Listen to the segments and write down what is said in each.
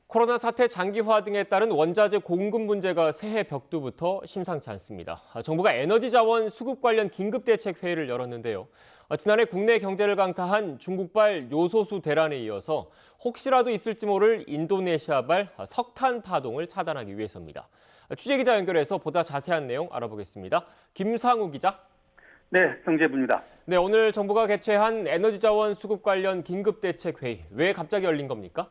코로나 사태 장기화 등에 따른 원자재 공급 문제가 새해 벽두부터 심상치 않습니다. 정부가 에너지 자원 수급 관련 긴급대책 회의를 열었는데요. 지난해 국내 경제를 강타한 중국발 요소수 대란에 이어서 혹시라도 있을지 모를 인도네시아발 석탄 파동을 차단하기 위해서입니다. 취재기자 연결해서 보다 자세한 내용 알아보겠습니다. 김상우 기자. 네, 경제부입니다. 네, 오늘 정부가 개최한 에너지 자원 수급 관련 긴급대책 회의, 왜 갑자기 열린 겁니까?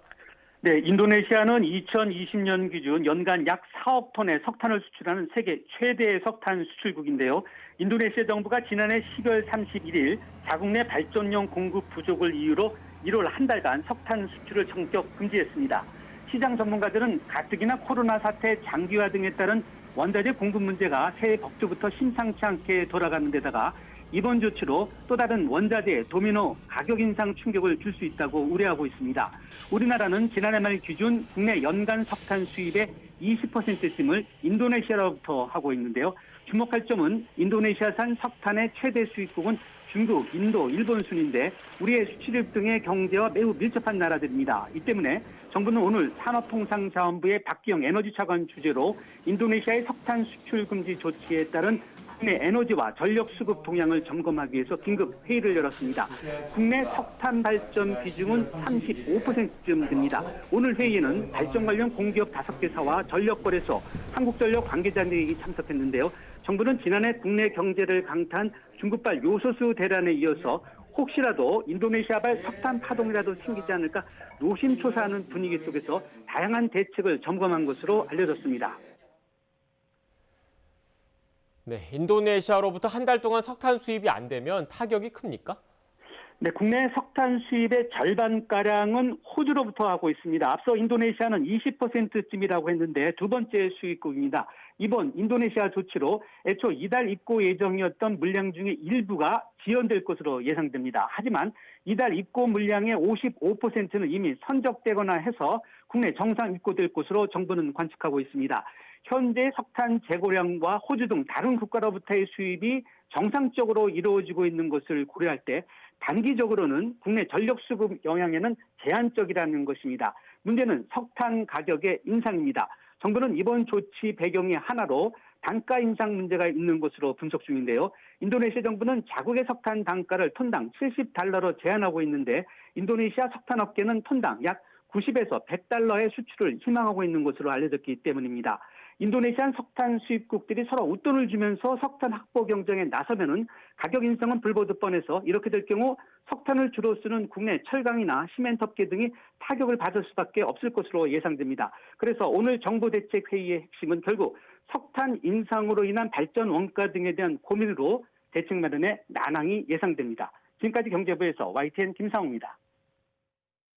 네, 인도네시아는 2020년 기준 연간 약 4억 톤의 석탄을 수출하는 세계 최대의 석탄 수출국인데요. 인도네시아 정부가 지난해 12월 31일 자국 내 발전용 공급 부족을 이유로 1월 한 달간 석탄 수출을 전격 금지했습니다. 시장 전문가들은 가뜩이나 코로나 사태 장기화 등에 따른 원자재 공급 문제가 새해 벽두부터 심상치 않게 돌아가는 데다가 이번 조치로 또 다른 원자재 도미노 가격 인상 충격을 줄 수 있다고 우려하고 있습니다. 우리나라는 지난해 말 기준 국내 연간 석탄 수입의 20%쯤을 인도네시아로부터 하고 있는데요. 주목할 점은 인도네시아산 석탄의 최대 수입국은 중국, 인도, 일본 순인데 우리의 수출입 등의 경제와 매우 밀접한 나라들입니다. 이 때문에 정부는 오늘 산업통상자원부의 박기영 에너지 차관 주재로 인도네시아의 석탄 수출 금지 조치에 따른 국내 에너지와 전력 수급 동향을 점검하기 위해서 긴급 회의를 열었습니다. 국내 석탄 발전 비중은 35%쯤 됩니다. 오늘 회의에는 발전 관련 공기업 5개사와 전력거래소, 한국전력 관계자들이 참석했는데요. 정부는 지난해 국내 경제를 강타한 중국발 요소수 대란에 이어서 혹시라도 인도네시아발 석탄 파동이라도 생기지 않을까 노심초사하는 분위기 속에서 다양한 대책을 점검한 것으로 알려졌습니다. 네, 인도네시아로부터 한 달 동안 석탄 수입이 안 되면 타격이 큽니까? 네, 국내 석탄 수입의 절반가량은 호주로부터 하고 있습니다. 앞서 인도네시아는 20%쯤이라고 했는데 두 번째 수입국입니다. 이번 인도네시아 조치로 애초 이달 입고 예정이었던 물량 중에 일부가 지연될 것으로 예상됩니다. 하지만 이달 입고 물량의 55%는 이미 선적되거나 해서 국내 정상 입고될 것으로 정부는 관측하고 있습니다. 현재 석탄 재고량과 호주 등 다른 국가로부터의 수입이 정상적으로 이루어지고 있는 것을 고려할 때 단기적으로는 국내 전력 수급 영향에는 제한적이라는 것입니다. 문제는 석탄 가격의 인상입니다. 정부는 이번 조치 배경의 하나로 단가 인상 문제가 있는 것으로 분석 중인데요. 인도네시아 정부는 자국의 석탄 단가를 톤당 $70로 제한하고 있는데 인도네시아 석탄업계는 톤당 약 90에서 100달러의 수출을 희망하고 있는 것으로 알려졌기 때문입니다. 인도네시안 석탄 수입국들이 서로 웃돈을 주면서 석탄 확보 경쟁에 나서면은 가격 인상은 불보듯 뻔해서 이렇게 될 경우 석탄을 주로 쓰는 국내 철강이나 시멘트 업계 등이 타격을 받을 수밖에 없을 것으로 예상됩니다. 그래서 오늘 정부 대책 회의의 핵심은 결국 석탄 인상으로 인한 발전 원가 등에 대한 고민으로 대책 마련에 난항이 예상됩니다. 지금까지 경제부에서 YTN 김상우입니다.